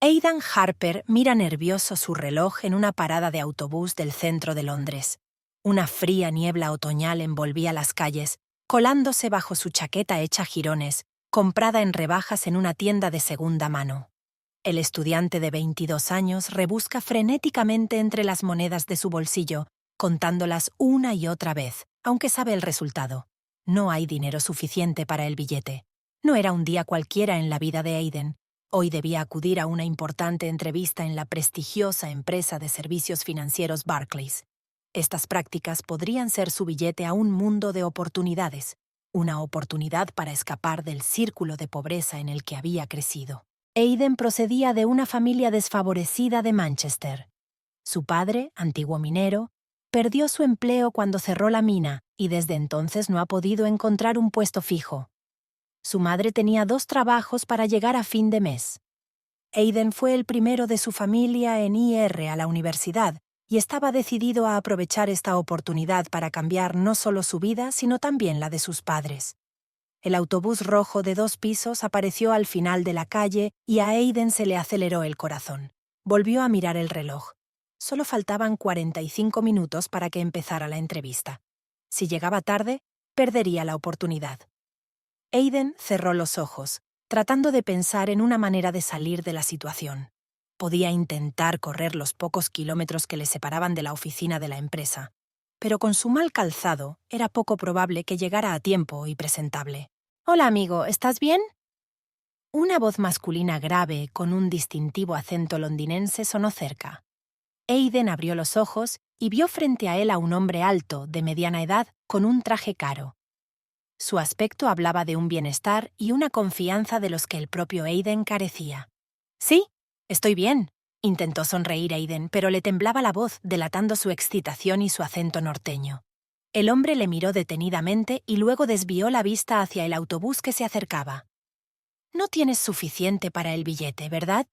Aidan Harper mira nervioso su reloj en una parada de autobús del centro de Londres. Una fría niebla otoñal envolvía las calles, colándose bajo su chaqueta hecha jirones, comprada en rebajas en una tienda de segunda mano. El estudiante de 22 años rebusca frenéticamente entre las monedas de su bolsillo, contándolas una y otra vez, aunque sabe el resultado. No hay dinero suficiente para el billete. No era un día cualquiera en la vida de Aidan. Hoy debía acudir a una importante entrevista en la prestigiosa empresa de servicios financieros Barclays. Estas prácticas podrían ser su billete a un mundo de oportunidades, una oportunidad para escapar del círculo de pobreza en el que había crecido. Aidan procedía de una familia desfavorecida de Manchester. Su padre, antiguo minero, perdió su empleo cuando cerró la mina y desde entonces no ha podido encontrar un puesto fijo. Su madre tenía 2 trabajos para llegar a fin de mes. Aidan fue el primero de su familia en ir a la universidad y estaba decidido a aprovechar esta oportunidad para cambiar no solo su vida, sino también la de sus padres. El autobús rojo de 2 pisos apareció al final de la calle y a Aidan se le aceleró el corazón. Volvió a mirar el reloj. Solo faltaban 45 minutos para que empezara la entrevista. Si llegaba tarde, perdería la oportunidad. Aidan cerró los ojos, tratando de pensar en una manera de salir de la situación. Podía intentar correr los pocos kilómetros que le separaban de la oficina de la empresa, pero con su mal calzado era poco probable que llegara a tiempo y presentable. «Hola, amigo, ¿estás bien?» Una voz masculina grave con un distintivo acento londinense sonó cerca. Aidan abrió los ojos y vio frente a él a un hombre alto, de mediana edad, con un traje caro. Su aspecto hablaba de un bienestar y una confianza de los que el propio Aidan carecía. «Sí, estoy bien», intentó sonreír Aidan, pero le temblaba la voz, delatando su excitación y su acento norteño. El hombre le miró detenidamente y luego desvió la vista hacia el autobús que se acercaba. «No tienes suficiente para el billete, ¿verdad?»,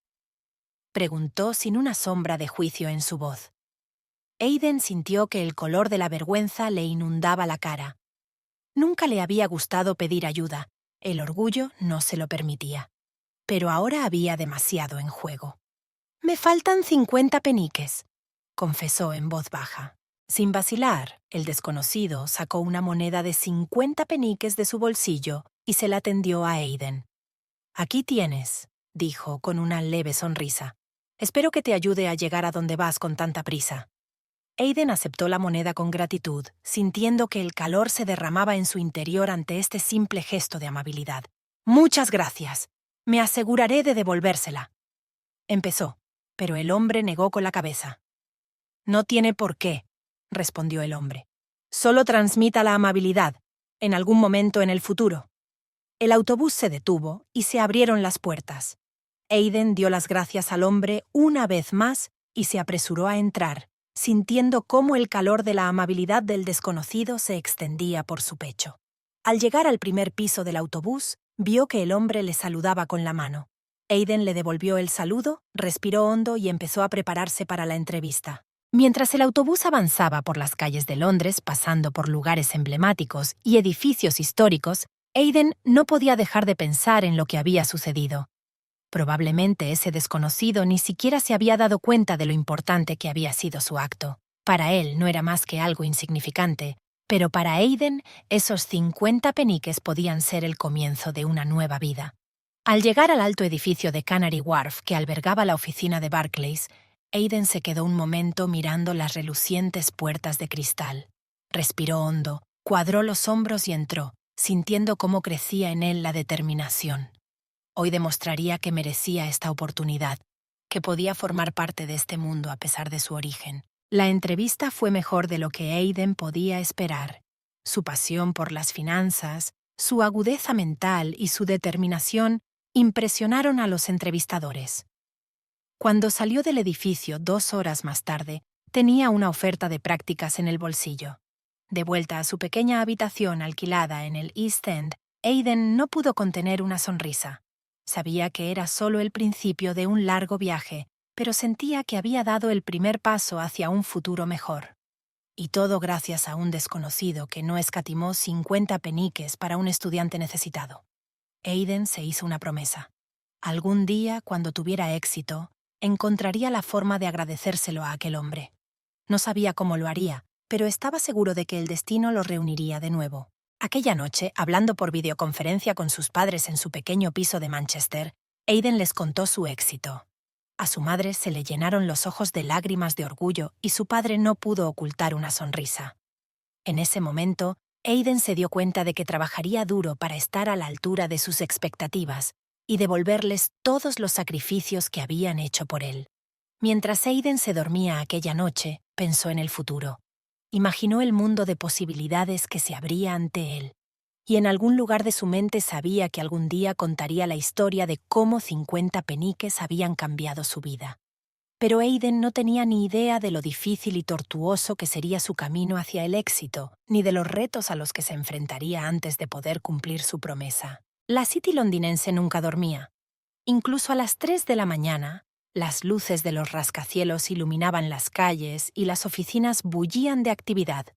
preguntó sin una sombra de juicio en su voz. Aidan sintió que el color de la vergüenza le inundaba la cara. Nunca le había gustado pedir ayuda. El orgullo no se lo permitía. Pero ahora había demasiado en juego. «Me faltan 50 peniques», confesó en voz baja. Sin vacilar, el desconocido sacó una moneda de 50 peniques de su bolsillo y se la tendió a Aidan. «Aquí tienes», dijo con una leve sonrisa. «Espero que te ayude a llegar a donde vas con tanta prisa». Aidan aceptó la moneda con gratitud, sintiendo que el calor se derramaba en su interior ante este simple gesto de amabilidad. «Muchas gracias. Me aseguraré de devolvérsela», empezó, pero el hombre negó con la cabeza. «No tiene por qué», respondió el hombre. «Solo transmita la amabilidad, en algún momento en el futuro». El autobús se detuvo y se abrieron las puertas. Aidan dio las gracias al hombre una vez más y se apresuró a entrar, sintiendo cómo el calor de la amabilidad del desconocido se extendía por su pecho. Al llegar al primer piso del autobús, vio que el hombre le saludaba con la mano. Aidan le devolvió el saludo, respiró hondo y empezó a prepararse para la entrevista. Mientras el autobús avanzaba por las calles de Londres, pasando por lugares emblemáticos y edificios históricos, Aidan no podía dejar de pensar en lo que había sucedido. Probablemente ese desconocido ni siquiera se había dado cuenta de lo importante que había sido su acto. Para él no era más que algo insignificante, pero para Aidan esos 50 peniques podían ser el comienzo de una nueva vida. Al llegar al alto edificio de Canary Wharf que albergaba la oficina de Barclays, Aidan se quedó un momento mirando las relucientes puertas de cristal. Respiró hondo, cuadró los hombros y entró, sintiendo cómo crecía en él la determinación. Hoy demostraría que merecía esta oportunidad, que podía formar parte de este mundo a pesar de su origen. La entrevista fue mejor de lo que Aidan podía esperar. Su pasión por las finanzas, su agudeza mental y su determinación impresionaron a los entrevistadores. Cuando salió del edificio 2 horas más tarde, tenía una oferta de prácticas en el bolsillo. De vuelta a su pequeña habitación alquilada en el East End, Aidan no pudo contener una sonrisa. Sabía que era solo el principio de un largo viaje, pero sentía que había dado el primer paso hacia un futuro mejor. Y todo gracias a un desconocido que no escatimó 50 peniques para un estudiante necesitado. Aidan se hizo una promesa. Algún día, cuando tuviera éxito, encontraría la forma de agradecérselo a aquel hombre. No sabía cómo lo haría, pero estaba seguro de que el destino lo reuniría de nuevo. Aquella noche, hablando por videoconferencia con sus padres en su pequeño piso de Manchester, Aiden les contó su éxito. A su madre se le llenaron los ojos de lágrimas de orgullo y su padre no pudo ocultar una sonrisa. En ese momento, Aiden se dio cuenta de que trabajaría duro para estar a la altura de sus expectativas y devolverles todos los sacrificios que habían hecho por él. Mientras Aiden se dormía aquella noche, pensó en el futuro. Imaginó el mundo de posibilidades que se abría ante él. Y en algún lugar de su mente sabía que algún día contaría la historia de cómo 50 peniques habían cambiado su vida. Pero Aiden no tenía ni idea de lo difícil y tortuoso que sería su camino hacia el éxito, ni de los retos a los que se enfrentaría antes de poder cumplir su promesa. La City londinense nunca dormía. Incluso a las 3 de la mañana, las luces de los rascacielos iluminaban las calles y las oficinas bullían de actividad.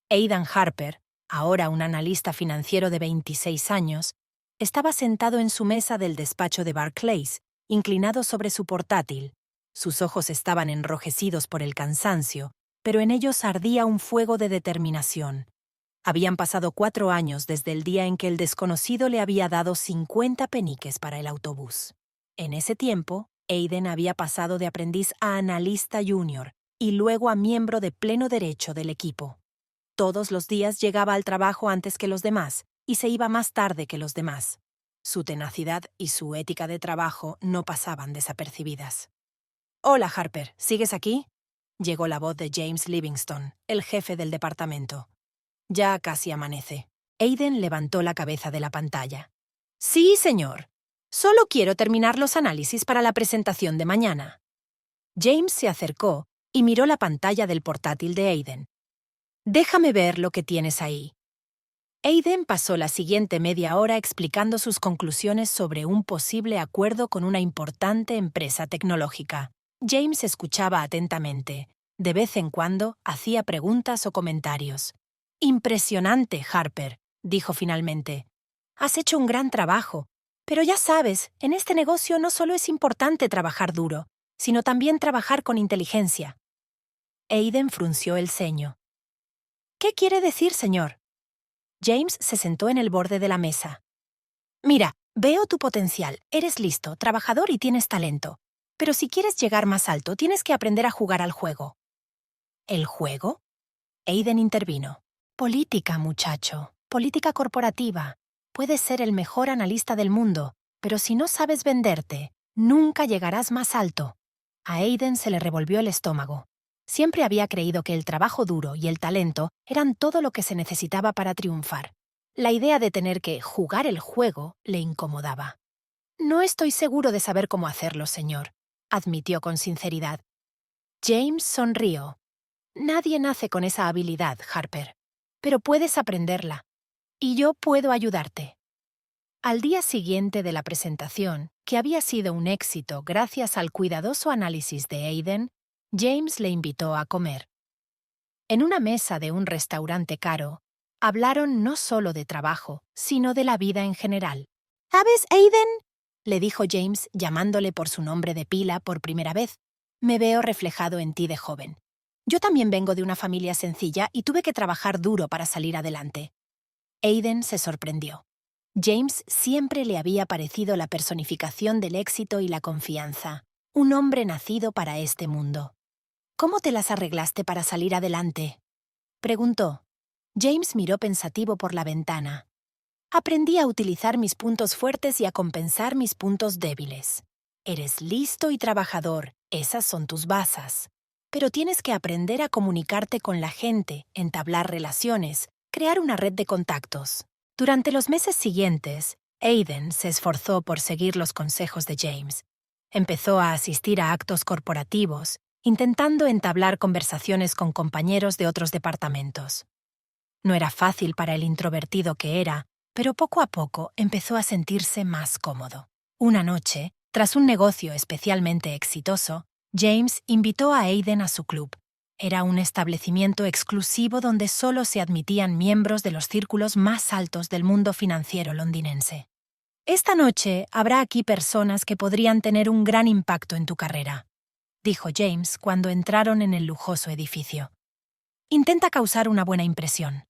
Aidan Harper, ahora un analista financiero de 26 años, estaba sentado en su mesa del despacho de Barclays, inclinado sobre su portátil. Sus ojos estaban enrojecidos por el cansancio, pero en ellos ardía un fuego de determinación. Habían pasado 4 años desde el día en que el desconocido le había dado 50 peniques para el autobús. En ese tiempo, Aiden había pasado de aprendiz a analista junior y luego a miembro de pleno derecho del equipo. Todos los días llegaba al trabajo antes que los demás y se iba más tarde que los demás. Su tenacidad y su ética de trabajo no pasaban desapercibidas. «Hola, Harper, ¿sigues aquí?» Llegó la voz de James Livingston, el jefe del departamento. Ya casi amanece. Aiden levantó la cabeza de la pantalla. «Sí, señor. Solo quiero terminar los análisis para la presentación de mañana». James se acercó y miró la pantalla del portátil de Aiden. «Déjame ver lo que tienes ahí». Aiden pasó la siguiente media hora explicando sus conclusiones sobre un posible acuerdo con una importante empresa tecnológica. James escuchaba atentamente. De vez en cuando hacía preguntas o comentarios. «Impresionante, Harper», dijo finalmente. «Has hecho un gran trabajo. Pero ya sabes, en este negocio no solo es importante trabajar duro, sino también trabajar con inteligencia». Aiden frunció el ceño. «¿Qué quiere decir, señor?» James se sentó en el borde de la mesa. «Mira, veo tu potencial. Eres listo, trabajador y tienes talento. Pero si quieres llegar más alto, tienes que aprender a jugar al juego». ¿El juego? Aiden intervino. «Política, muchacho. Política corporativa. Puedes ser el mejor analista del mundo, pero si no sabes venderte, nunca llegarás más alto». A Aiden se le revolvió el estómago. Siempre había creído que el trabajo duro y el talento eran todo lo que se necesitaba para triunfar. La idea de tener que jugar el juego le incomodaba. «No estoy seguro de saber cómo hacerlo, señor», admitió con sinceridad. James sonrió. «Nadie nace con esa habilidad, Harper. Pero puedes aprenderla. Y yo puedo ayudarte». Al día siguiente de la presentación, que había sido un éxito gracias al cuidadoso análisis de Aiden, James le invitó a comer. En una mesa de un restaurante caro, hablaron no solo de trabajo, sino de la vida en general. «¿Sabes, Aiden?», le dijo James llamándole por su nombre de pila por primera vez. «Me veo reflejado en ti de joven. Yo también vengo de una familia sencilla y tuve que trabajar duro para salir adelante». Aiden se sorprendió. James siempre le había parecido la personificación del éxito y la confianza, un hombre nacido para este mundo. «¿Cómo te las arreglaste para salir adelante?», preguntó. James miró pensativo por la ventana. «Aprendí a utilizar mis puntos fuertes y a compensar mis puntos débiles. Eres listo y trabajador, esas son tus bases. Pero tienes que aprender a comunicarte con la gente, entablar relaciones, crear una red de contactos». Durante los meses siguientes, Aiden se esforzó por seguir los consejos de James. Empezó a asistir a actos corporativos, intentando entablar conversaciones con compañeros de otros departamentos. No era fácil para el introvertido que era, pero poco a poco empezó a sentirse más cómodo. Una noche, tras un negocio especialmente exitoso, James invitó a Aiden a su club. Era un establecimiento exclusivo donde solo se admitían miembros de los círculos más altos del mundo financiero londinense. Esta noche habrá aquí personas que podrían tener un gran impacto en tu carrera, dijo James cuando entraron en el lujoso edificio. Intenta causar una buena impresión.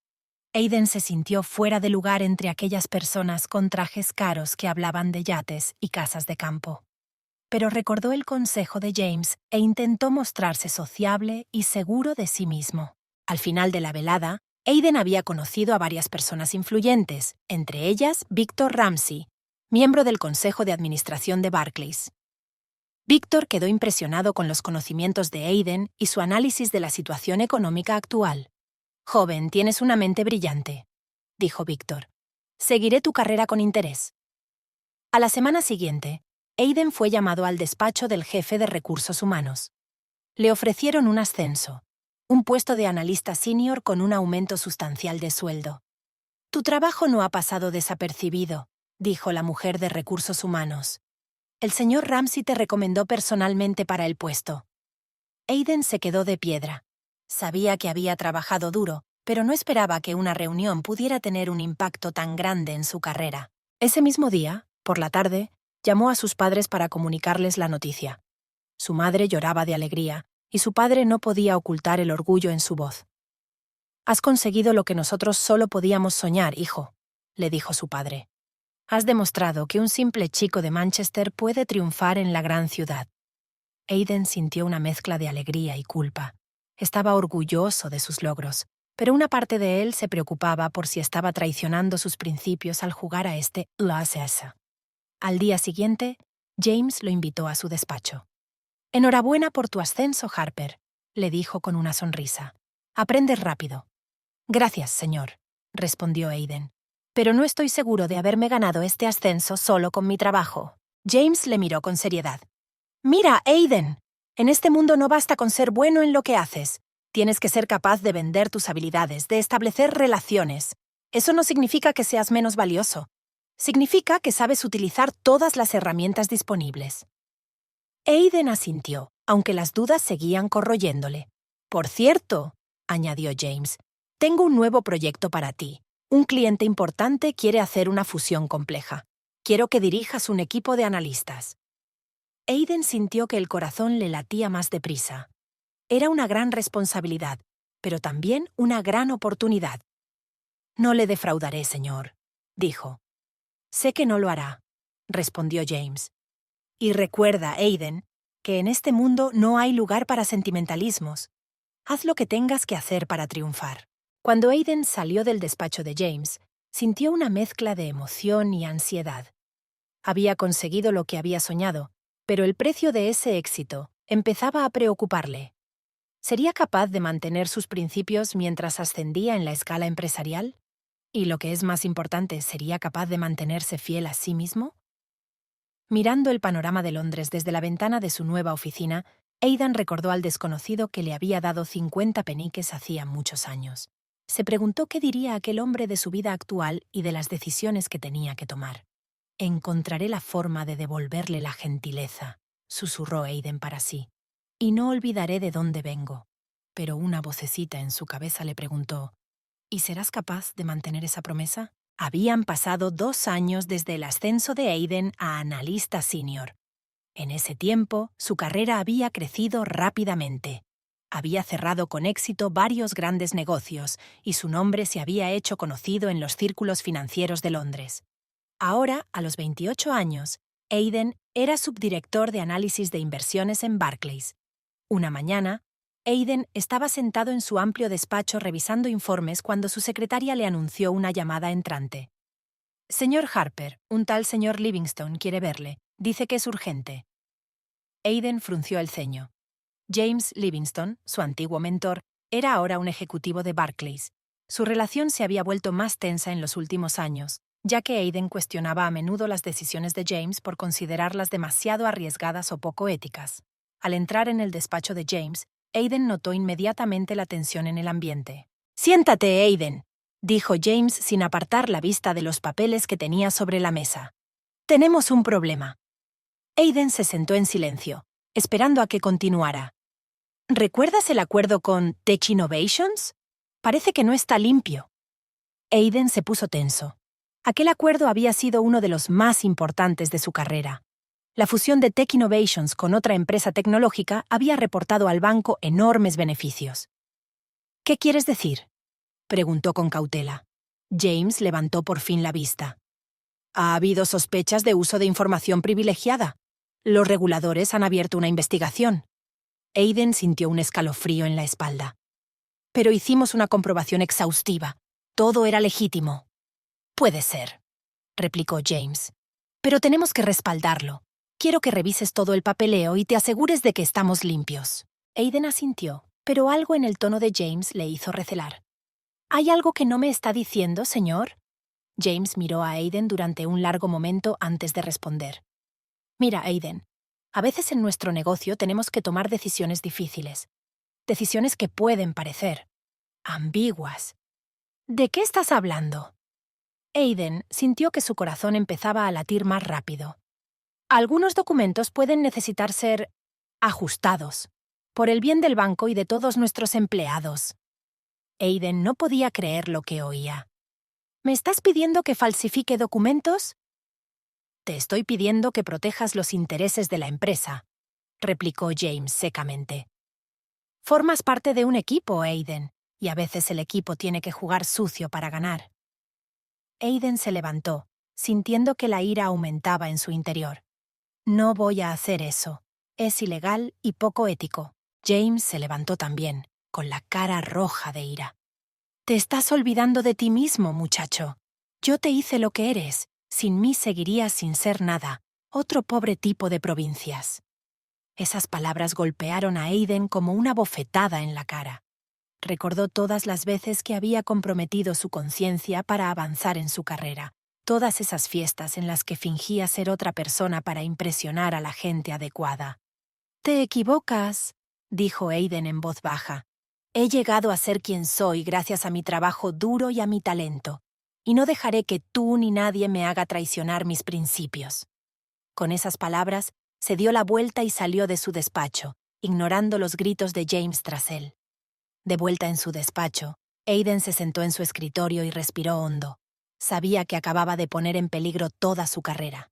Aiden se sintió fuera de lugar entre aquellas personas con trajes caros que hablaban de yates y casas de campo. Pero recordó el consejo de James e intentó mostrarse sociable y seguro de sí mismo. Al final de la velada, Aiden había conocido a varias personas influyentes, entre ellas Victor Ramsey, miembro del Consejo de Administración de Barclays. Victor quedó impresionado con los conocimientos de Aiden y su análisis de la situación económica actual. «Joven, tienes una mente brillante», dijo Victor. «Seguiré tu carrera con interés». A la semana siguiente, Aiden fue llamado al despacho del jefe de recursos humanos. Le ofrecieron un ascenso, un puesto de analista senior con un aumento sustancial de sueldo. «Tu trabajo no ha pasado desapercibido», dijo la mujer de recursos humanos. «El señor Ramsey te recomendó personalmente para el puesto». Aiden se quedó de piedra. Sabía que había trabajado duro, pero no esperaba que una reunión pudiera tener un impacto tan grande en su carrera. Ese mismo día, por la tarde, llamó a sus padres para comunicarles la noticia. Su madre lloraba de alegría, y su padre no podía ocultar el orgullo en su voz. «Has conseguido lo que nosotros solo podíamos soñar, hijo», le dijo su padre. «Has demostrado que un simple chico de Manchester puede triunfar en la gran ciudad». Aiden sintió una mezcla de alegría y culpa. Estaba orgulloso de sus logros, pero una parte de él se preocupaba por si estaba traicionando sus principios al jugar a este USS. Al día siguiente, James lo invitó a su despacho. «Enhorabuena por tu ascenso, Harper», le dijo con una sonrisa. «Aprendes rápido». «Gracias, señor», respondió Aiden. «Pero no estoy seguro de haberme ganado este ascenso solo con mi trabajo». James le miró con seriedad. «Mira, Aiden, en este mundo no basta con ser bueno en lo que haces. Tienes que ser capaz de vender tus habilidades, de establecer relaciones. Eso no significa que seas menos valioso. Significa que sabes utilizar todas las herramientas disponibles». Aiden asintió, aunque las dudas seguían corroyéndole. «Por cierto», añadió James, «tengo un nuevo proyecto para ti. Un cliente importante quiere hacer una fusión compleja. Quiero que dirijas un equipo de analistas». Aiden sintió que el corazón le latía más deprisa. Era una gran responsabilidad, pero también una gran oportunidad. «No le defraudaré, señor», dijo. «Sé que no lo hará», respondió James. «Y recuerda, Aiden, que en este mundo no hay lugar para sentimentalismos. Haz lo que tengas que hacer para triunfar». Cuando Aiden salió del despacho de James, sintió una mezcla de emoción y ansiedad. Había conseguido lo que había soñado, pero el precio de ese éxito empezaba a preocuparle. ¿Sería capaz de mantener sus principios mientras ascendía en la escala empresarial? Y lo que es más importante, ¿sería capaz de mantenerse fiel a sí mismo? Mirando el panorama de Londres desde la ventana de su nueva oficina, Aidan recordó al desconocido que le había dado 50 peniques hacía muchos años. Se preguntó qué diría aquel hombre de su vida actual y de las decisiones que tenía que tomar. «Encontraré la forma de devolverle la gentileza», susurró Aiden para sí. «Y no olvidaré de dónde vengo». Pero una vocecita en su cabeza le preguntó, «¿Y serás capaz de mantener esa promesa?». Habían pasado 2 años desde el ascenso de Aiden a analista senior. En ese tiempo, su carrera había crecido rápidamente. Había cerrado con éxito varios grandes negocios y su nombre se había hecho conocido en los círculos financieros de Londres. Ahora, a los 28 años, Aiden era subdirector de análisis de inversiones en Barclays. Una mañana, Aiden estaba sentado en su amplio despacho revisando informes cuando su secretaria le anunció una llamada entrante. «Señor Harper, un tal señor Livingstone quiere verle. Dice que es urgente». Aiden frunció el ceño. James Livingstone, su antiguo mentor, era ahora un ejecutivo de Barclays. Su relación se había vuelto más tensa en los últimos años, ya que Aiden cuestionaba a menudo las decisiones de James por considerarlas demasiado arriesgadas o poco éticas. Al entrar en el despacho de James, Aiden notó inmediatamente la tensión en el ambiente. «Siéntate, Aiden», dijo James sin apartar la vista de los papeles que tenía sobre la mesa. «Tenemos un problema». Aiden se sentó en silencio, esperando a que continuara. «¿Recuerdas el acuerdo con Tech Innovations? Parece que no está limpio». Aiden se puso tenso. Aquel acuerdo había sido uno de los más importantes de su carrera. La fusión de Tech Innovations con otra empresa tecnológica había reportado al banco enormes beneficios. ¿Qué quieres decir?, preguntó con cautela. James levantó por fin la vista. Ha habido sospechas de uso de información privilegiada. Los reguladores han abierto una investigación. Aiden sintió un escalofrío en la espalda. Pero hicimos una comprobación exhaustiva. Todo era legítimo. Puede ser, replicó James. Pero tenemos que respaldarlo. Quiero que revises todo el papeleo y te asegures de que estamos limpios. Aiden asintió, pero algo en el tono de James le hizo recelar. ¿Hay algo que no me está diciendo, señor? James miró a Aiden durante un largo momento antes de responder. Mira, Aiden, a veces en nuestro negocio tenemos que tomar decisiones difíciles. Decisiones que pueden parecer ambiguas. ¿De qué estás hablando? Aiden sintió que su corazón empezaba a latir más rápido. Algunos documentos pueden necesitar ser ajustados, por el bien del banco y de todos nuestros empleados. Aiden no podía creer lo que oía. ¿Me estás pidiendo que falsifique documentos? Te estoy pidiendo que protejas los intereses de la empresa, replicó James secamente. Formas parte de un equipo, Aiden, y a veces el equipo tiene que jugar sucio para ganar. Aiden se levantó, sintiendo que la ira aumentaba en su interior. No voy a hacer eso. Es ilegal y poco ético. James se levantó también, con la cara roja de ira. Te estás olvidando de ti mismo, muchacho. Yo te hice lo que eres. Sin mí seguirías sin ser nada. Otro pobre tipo de provincias. Esas palabras golpearon a Aiden como una bofetada en la cara. Recordó todas las veces que había comprometido su conciencia para avanzar en su carrera. Todas esas fiestas en las que fingía ser otra persona para impresionar a la gente adecuada. «Te equivocas», dijo Aiden en voz baja. «He llegado a ser quien soy gracias a mi trabajo duro y a mi talento, y no dejaré que tú ni nadie me haga traicionar mis principios». Con esas palabras, se dio la vuelta y salió de su despacho, ignorando los gritos de James tras él. De vuelta en su despacho, Aiden se sentó en su escritorio y respiró hondo. Sabía que acababa de poner en peligro toda su carrera.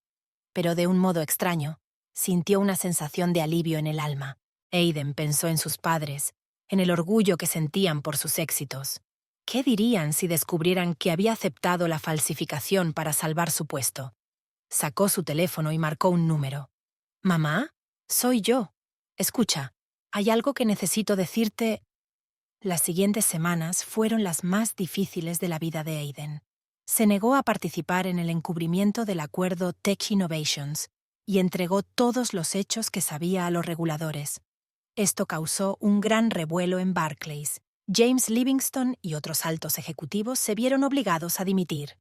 Pero de un modo extraño, sintió una sensación de alivio en el alma. Aiden pensó en sus padres, en el orgullo que sentían por sus éxitos. ¿Qué dirían si descubrieran que había aceptado la falsificación para salvar su puesto? Sacó su teléfono y marcó un número. «¿Mamá? Soy yo. Escucha, hay algo que necesito decirte». Las siguientes semanas fueron las más difíciles de la vida de Aiden. Se negó a participar en el encubrimiento del acuerdo Tech Innovations y entregó todos los hechos que sabía a los reguladores. Esto causó un gran revuelo en Barclays. James Livingston y otros altos ejecutivos se vieron obligados a dimitir.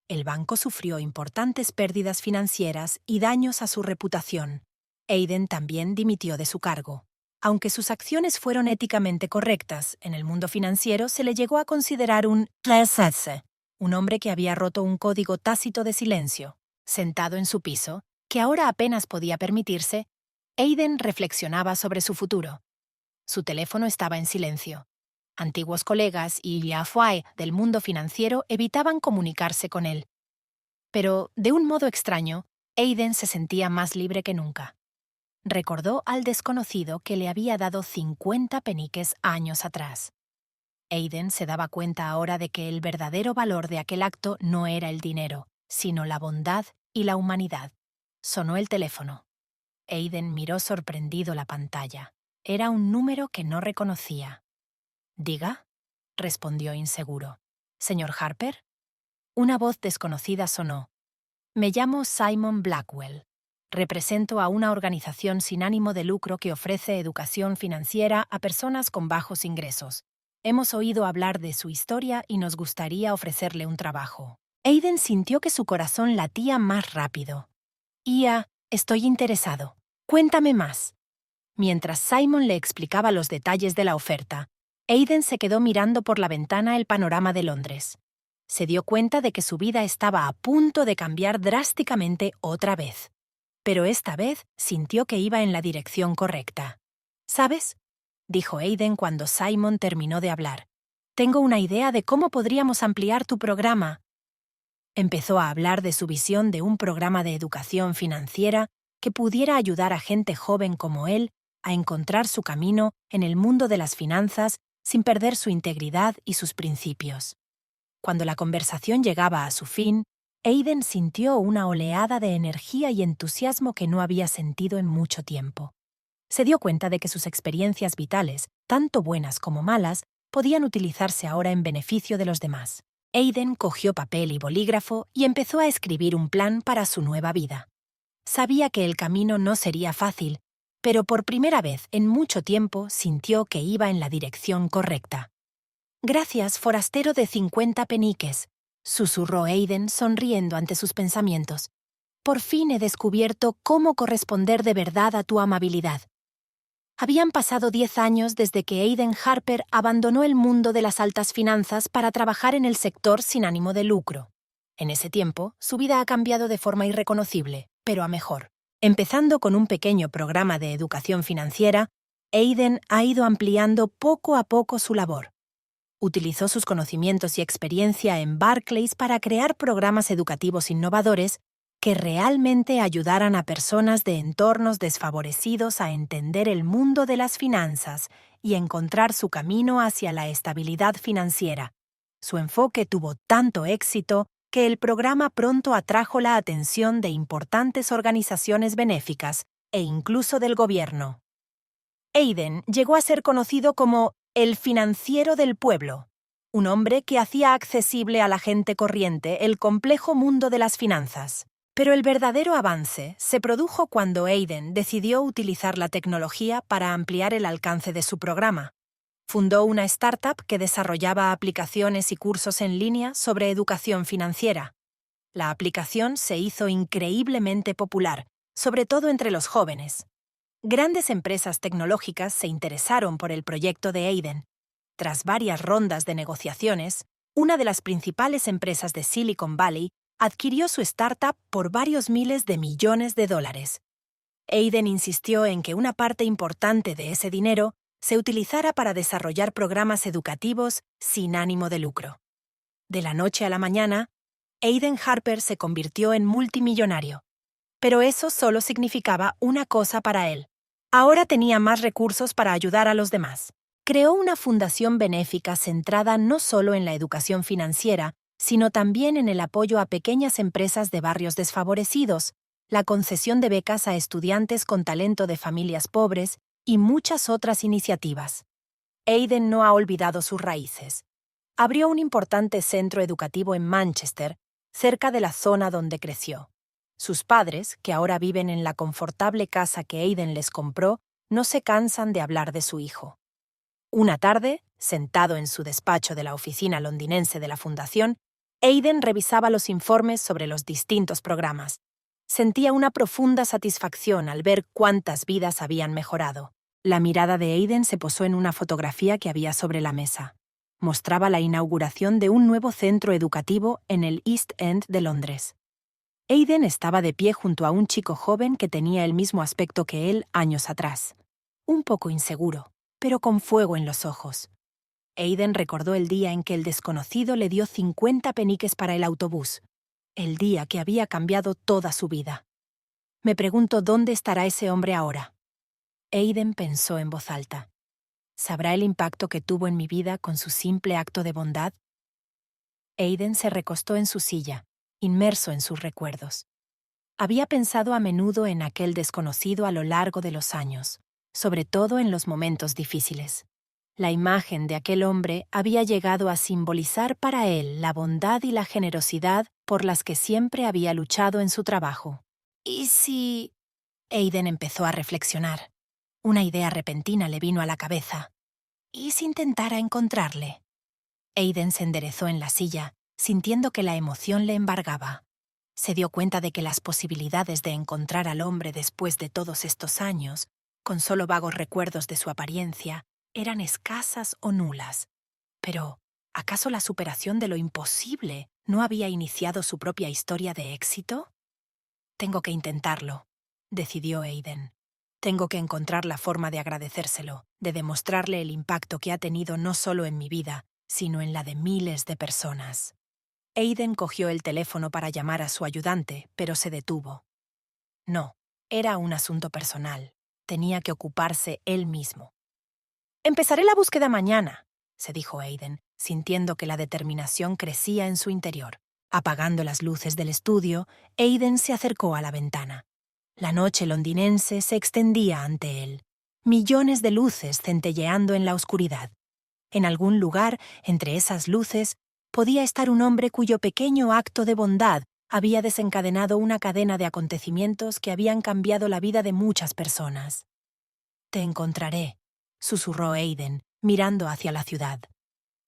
El banco sufrió importantes pérdidas financieras y daños a su reputación. Aiden también dimitió de su cargo. Aunque sus acciones fueron éticamente correctas, en el mundo financiero se le llegó a considerar un trespassé, un hombre que había roto un código tácito de silencio. Sentado en su piso, que ahora apenas podía permitirse, Aiden reflexionaba sobre su futuro. Su teléfono estaba en silencio. Antiguos colegas y Liafuai del mundo financiero evitaban comunicarse con él. Pero, de un modo extraño, Aiden se sentía más libre que nunca. Recordó al desconocido que le había dado 50 peniques años atrás. Aiden se daba cuenta ahora de que el verdadero valor de aquel acto no era el dinero, sino la bondad y la humanidad. Sonó el teléfono. Aiden miró sorprendido la pantalla. Era un número que no reconocía. «¿Diga?», respondió inseguro. «¿Señor Harper?» Una voz desconocida sonó. «Me llamo Simon Blackwell. Represento a una organización sin ánimo de lucro que ofrece educación financiera a personas con bajos ingresos. Hemos oído hablar de su historia y nos gustaría ofrecerle un trabajo». Aiden sintió que su corazón latía más rápido. Estoy interesado. Cuéntame más». Mientras Simon le explicaba los detalles de la oferta, Aiden se quedó mirando por la ventana el panorama de Londres. Se dio cuenta de que su vida estaba a punto de cambiar drásticamente otra vez. Pero esta vez sintió que iba en la dirección correcta. «¿Sabes?», dijo Aiden cuando Simon terminó de hablar. «Tengo una idea de cómo podríamos ampliar tu programa». Empezó a hablar de su visión de un programa de educación financiera que pudiera ayudar a gente joven como él a encontrar su camino en el mundo de las finanzas sin perder su integridad y sus principios. Cuando la conversación llegaba a su fin, Aiden sintió una oleada de energía y entusiasmo que no había sentido en mucho tiempo. Se dio cuenta de que sus experiencias vitales, tanto buenas como malas, podían utilizarse ahora en beneficio de los demás. Aiden cogió papel y bolígrafo y empezó a escribir un plan para su nueva vida. Sabía que el camino no sería fácil, pero por primera vez en mucho tiempo sintió que iba en la dirección correcta. «Gracias, forastero de 50 peniques», susurró Aiden sonriendo ante sus pensamientos. «Por fin he descubierto cómo corresponder de verdad a tu amabilidad». Habían pasado 10 años desde que Aiden Harper abandonó el mundo de las altas finanzas para trabajar en el sector sin ánimo de lucro. En ese tiempo, su vida ha cambiado de forma irreconocible, pero a mejor. Empezando con un pequeño programa de educación financiera, Aiden ha ido ampliando poco a poco su labor. Utilizó sus conocimientos y experiencia en Barclays para crear programas educativos innovadores que realmente ayudaran a personas de entornos desfavorecidos a entender el mundo de las finanzas y encontrar su camino hacia la estabilidad financiera. Su enfoque tuvo tanto éxito que el programa pronto atrajo la atención de importantes organizaciones benéficas e incluso del gobierno. Aiden llegó a ser conocido como el financiero del pueblo, un hombre que hacía accesible a la gente corriente el complejo mundo de las finanzas. Pero el verdadero avance se produjo cuando Aiden decidió utilizar la tecnología para ampliar el alcance de su programa. Fundó una startup que desarrollaba aplicaciones y cursos en línea sobre educación financiera. La aplicación se hizo increíblemente popular, sobre todo entre los jóvenes. Grandes empresas tecnológicas se interesaron por el proyecto de Aiden. Tras varias rondas de negociaciones, una de las principales empresas de Silicon Valley adquirió su startup por varios miles de millones de dólares. Aiden insistió en que una parte importante de ese dinero se utilizara para desarrollar programas educativos sin ánimo de lucro. De la noche a la mañana, Aiden Harper se convirtió en multimillonario. Pero eso solo significaba una cosa para él. Ahora tenía más recursos para ayudar a los demás. Creó una fundación benéfica centrada no solo en la educación financiera, sino también en el apoyo a pequeñas empresas de barrios desfavorecidos, la concesión de becas a estudiantes con talento de familias pobres y muchas otras iniciativas. Aiden no ha olvidado sus raíces. Abrió un importante centro educativo en Manchester, cerca de la zona donde creció. Sus padres, que ahora viven en la confortable casa que Aiden les compró, no se cansan de hablar de su hijo. Una tarde, sentado en su despacho de la oficina londinense de la fundación, Aiden revisaba los informes sobre los distintos programas. Sentía una profunda satisfacción al ver cuántas vidas habían mejorado. La mirada de Aiden se posó en una fotografía que había sobre la mesa. Mostraba la inauguración de un nuevo centro educativo en el East End de Londres. Aiden estaba de pie junto a un chico joven que tenía el mismo aspecto que él años atrás. Un poco inseguro, pero con fuego en los ojos. Aiden recordó el día en que el desconocido le dio 50 peniques para el autobús, el día que había cambiado toda su vida. Me pregunto dónde estará ese hombre ahora. Aiden pensó en voz alta. ¿Sabrá el impacto que tuvo en mi vida con su simple acto de bondad? Aiden se recostó en su silla, inmerso en sus recuerdos. Había pensado a menudo en aquel desconocido a lo largo de los años, sobre todo en los momentos difíciles. La imagen de aquel hombre había llegado a simbolizar para él la bondad y la generosidad por las que siempre había luchado en su trabajo. ¿Y si...? Aiden empezó a reflexionar. Una idea repentina le vino a la cabeza. ¿Y si intentara encontrarle? Aiden se enderezó en la silla, sintiendo que la emoción le embargaba. Se dio cuenta de que las posibilidades de encontrar al hombre después de todos estos años, con solo vagos recuerdos de su apariencia, eran escasas o nulas. Pero, ¿acaso la superación de lo imposible no había iniciado su propia historia de éxito? Tengo que intentarlo, decidió Aiden. Tengo que encontrar la forma de agradecérselo, de demostrarle el impacto que ha tenido no solo en mi vida, sino en la de miles de personas. Aiden cogió el teléfono para llamar a su ayudante, pero se detuvo. No, era un asunto personal. Tenía que ocuparse él mismo. «Empezaré la búsqueda mañana», se dijo Aiden, sintiendo que la determinación crecía en su interior. Apagando las luces del estudio, Aiden se acercó a la ventana. La noche londinense se extendía ante él. Millones de luces centelleando en la oscuridad. En algún lugar, entre esas luces, podía estar un hombre cuyo pequeño acto de bondad había desencadenado una cadena de acontecimientos que habían cambiado la vida de muchas personas. «Te encontraré», susurró Aiden, mirando hacia la ciudad.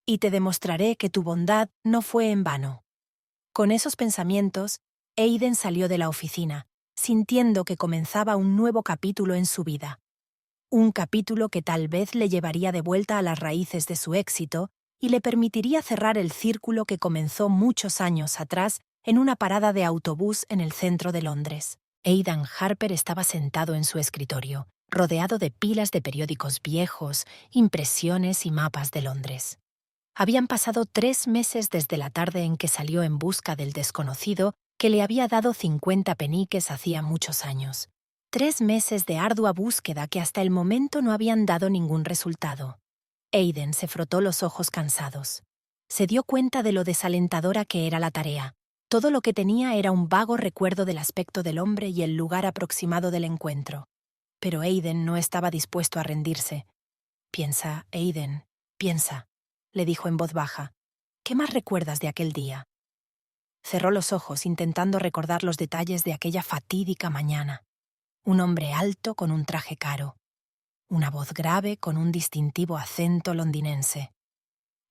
«Y te demostraré que tu bondad no fue en vano». Con esos pensamientos, Aiden salió de la oficina, sintiendo que comenzaba un nuevo capítulo en su vida. Un capítulo que tal vez le llevaría de vuelta a las raíces de su éxito y le permitiría cerrar el círculo que comenzó muchos años atrás en una parada de autobús en el centro de Londres. Aidan Harper estaba sentado en su escritorio, rodeado de pilas de periódicos viejos, impresiones y mapas de Londres. Habían pasado 3 meses desde la tarde en que salió en busca del desconocido que le había dado 50 peniques hacía muchos años. 3 meses de ardua búsqueda que hasta el momento no habían dado ningún resultado. Aiden se frotó los ojos cansados. Se dio cuenta de lo desalentadora que era la tarea. Todo lo que tenía era un vago recuerdo del aspecto del hombre y el lugar aproximado del encuentro. Pero Aiden no estaba dispuesto a rendirse. «Piensa, Aiden, piensa», le dijo en voz baja. «¿Qué más recuerdas de aquel día?» Cerró los ojos intentando recordar los detalles de aquella fatídica mañana. Un hombre alto con un traje caro. Una voz grave con un distintivo acento londinense.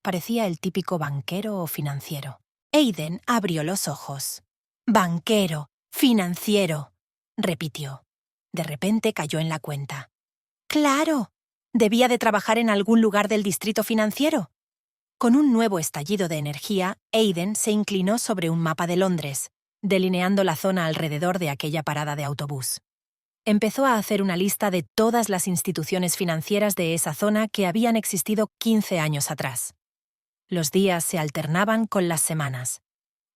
Parecía el típico banquero o financiero. Aiden abrió los ojos. «Banquero, financiero», repitió. De repente cayó en la cuenta. «¡Claro! Debía de trabajar en algún lugar del distrito financiero». Con un nuevo estallido de energía, Aiden se inclinó sobre un mapa de Londres, delineando la zona alrededor de aquella parada de autobús. Empezó a hacer una lista de todas las instituciones financieras de esa zona que habían existido 15 años atrás. Los días se alternaban con las semanas.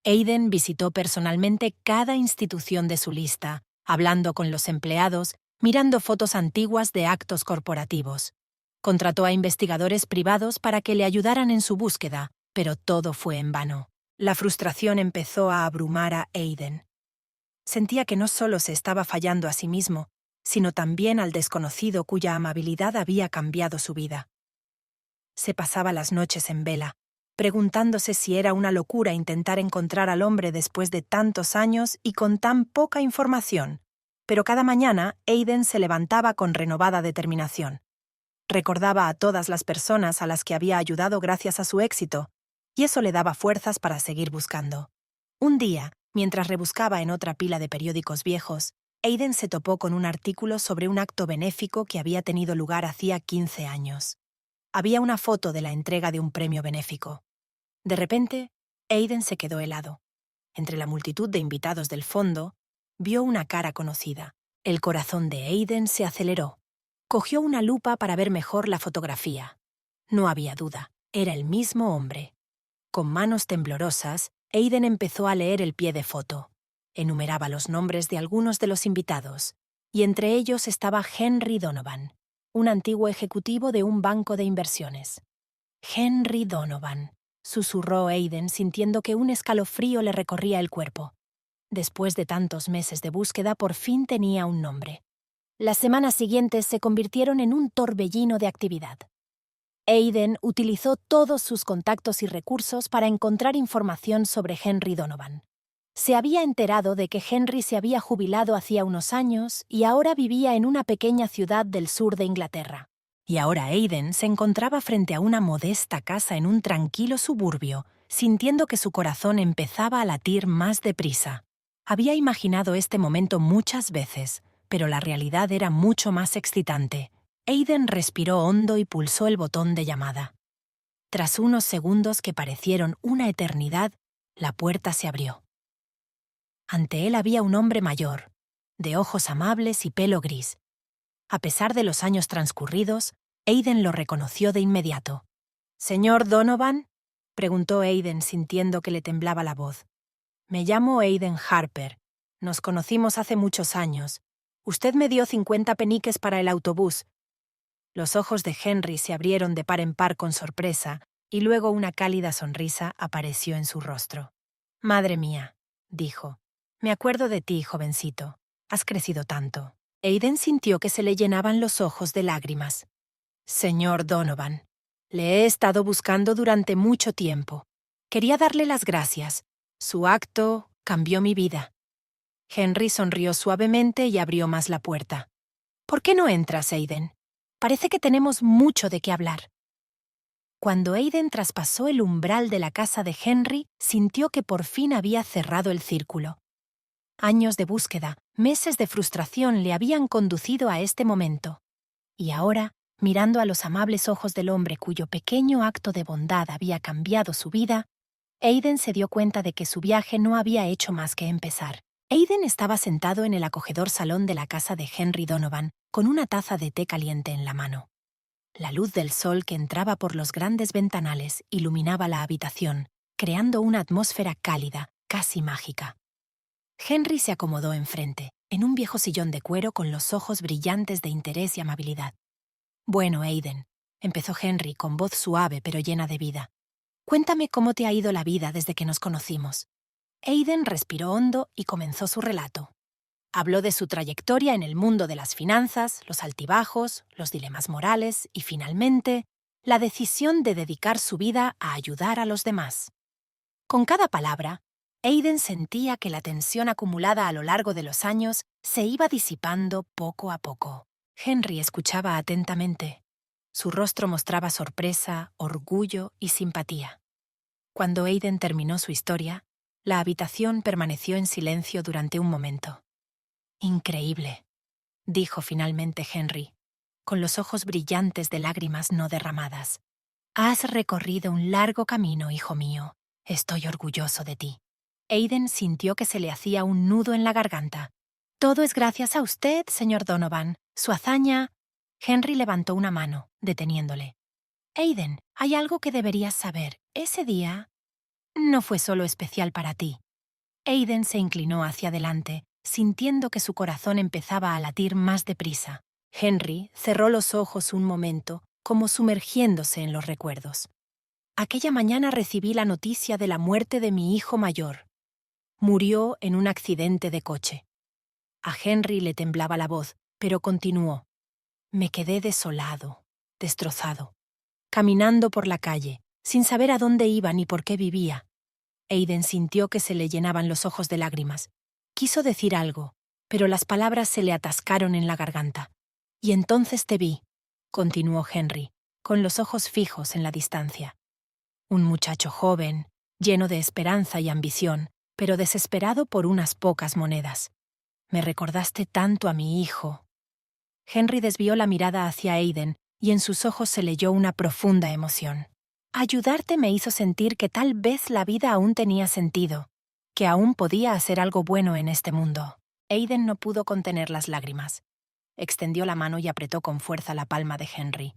Aiden visitó personalmente cada institución de su lista, hablando con los empleados, mirando fotos antiguas de actos corporativos. Contrató a investigadores privados para que le ayudaran en su búsqueda, pero todo fue en vano. La frustración empezó a abrumar a Aiden. Sentía que no solo se estaba fallando a sí mismo, sino también al desconocido cuya amabilidad había cambiado su vida. Se pasaba las noches en vela, preguntándose si era una locura intentar encontrar al hombre después de tantos años y con tan poca información, pero cada mañana Aiden se levantaba con renovada determinación. Recordaba a todas las personas a las que había ayudado gracias a su éxito, y eso le daba fuerzas para seguir buscando. Un día, mientras rebuscaba en otra pila de periódicos viejos, Aiden se topó con un artículo sobre un acto benéfico que había tenido lugar hacía 15 años. Había una foto de la entrega de un premio benéfico. De repente, Aiden se quedó helado. Entre la multitud de invitados del fondo, vio una cara conocida. El corazón de Aiden se aceleró. Cogió una lupa para ver mejor la fotografía. No había duda, era el mismo hombre. Con manos temblorosas, Aiden empezó a leer el pie de foto. Enumeraba los nombres de algunos de los invitados, y entre ellos estaba Henry Donovan, un antiguo ejecutivo de un banco de inversiones. «Henry Donovan», susurró Aiden sintiendo que un escalofrío le recorría el cuerpo. Después de tantos meses de búsqueda, por fin tenía un nombre. Las semanas siguientes se convirtieron en un torbellino de actividad. Aiden utilizó todos sus contactos y recursos para encontrar información sobre Henry Donovan. Se había enterado de que Henry se había jubilado hacía unos años y ahora vivía en una pequeña ciudad del sur de Inglaterra. Y ahora Aiden se encontraba frente a una modesta casa en un tranquilo suburbio, sintiendo que su corazón empezaba a latir más deprisa. Había imaginado este momento muchas veces, pero la realidad era mucho más excitante. Aiden respiró hondo y pulsó el botón de llamada. Tras unos segundos que parecieron una eternidad, la puerta se abrió. Ante él había un hombre mayor, de ojos amables y pelo gris. A pesar de los años transcurridos, Aiden lo reconoció de inmediato. «¿Señor Donovan?», preguntó Aiden sintiendo que le temblaba la voz. Me llamo Aiden Harper. Nos conocimos hace muchos años. Usted me dio 50 peniques para el autobús. Los ojos de Henry se abrieron de par en par con sorpresa y luego una cálida sonrisa apareció en su rostro. Madre mía, dijo. Me acuerdo de ti, jovencito. Has crecido tanto. Aiden sintió que se le llenaban los ojos de lágrimas. Señor Donovan, le he estado buscando durante mucho tiempo. Quería darle las gracias. Su acto cambió mi vida. Henry sonrió suavemente y abrió más la puerta. ¿Por qué no entras, Aiden? Parece que tenemos mucho de qué hablar. Cuando Aiden traspasó el umbral de la casa de Henry, sintió que por fin había cerrado el círculo. Años de búsqueda, meses de frustración le habían conducido a este momento. Y ahora, mirando a los amables ojos del hombre cuyo pequeño acto de bondad había cambiado su vida, Aiden se dio cuenta de que su viaje no había hecho más que empezar. Aiden estaba sentado en el acogedor salón de la casa de Henry Donovan, con una taza de té caliente en la mano. La luz del sol que entraba por los grandes ventanales iluminaba la habitación, creando una atmósfera cálida, casi mágica. Henry se acomodó enfrente, en un viejo sillón de cuero con los ojos brillantes de interés y amabilidad. Bueno, Aiden, empezó Henry con voz suave pero llena de vida. Cuéntame cómo te ha ido la vida desde que nos conocimos. Aiden respiró hondo y comenzó su relato. Habló de su trayectoria en el mundo de las finanzas, los altibajos, los dilemas morales y, finalmente, la decisión de dedicar su vida a ayudar a los demás. Con cada palabra, Aiden sentía que la tensión acumulada a lo largo de los años se iba disipando poco a poco. Henry escuchaba atentamente. Su rostro mostraba sorpresa, orgullo y simpatía. Cuando Aiden terminó su historia, la habitación permaneció en silencio durante un momento. Increíble, dijo finalmente Henry, con los ojos brillantes de lágrimas no derramadas. Has recorrido un largo camino, hijo mío. Estoy orgulloso de ti. Aiden sintió que se le hacía un nudo en la garganta. Todo es gracias a usted, señor Donovan. Su hazaña... Henry levantó una mano, deteniéndole. Aiden, hay algo que deberías saber. Ese día no fue solo especial para ti. Aiden se inclinó hacia adelante, sintiendo que su corazón empezaba a latir más deprisa. Henry cerró los ojos un momento, como sumergiéndose en los recuerdos. Aquella mañana recibí la noticia de la muerte de mi hijo mayor. Murió en un accidente de coche. A Henry le temblaba la voz, pero continuó. Me quedé desolado, destrozado, caminando por la calle, sin saber a dónde iba ni por qué vivía. Aiden sintió que se le llenaban los ojos de lágrimas. Quiso decir algo, pero las palabras se le atascaron en la garganta. Y entonces te vi, continuó Henry, con los ojos fijos en la distancia. Un muchacho joven, lleno de esperanza y ambición, pero desesperado por unas pocas monedas. Me recordaste tanto a mi hijo. Henry desvió la mirada hacia Aiden y en sus ojos se leyó una profunda emoción. Ayudarte me hizo sentir que tal vez la vida aún tenía sentido, que aún podía hacer algo bueno en este mundo. Aiden no pudo contener las lágrimas. Extendió la mano y apretó con fuerza la palma de Henry.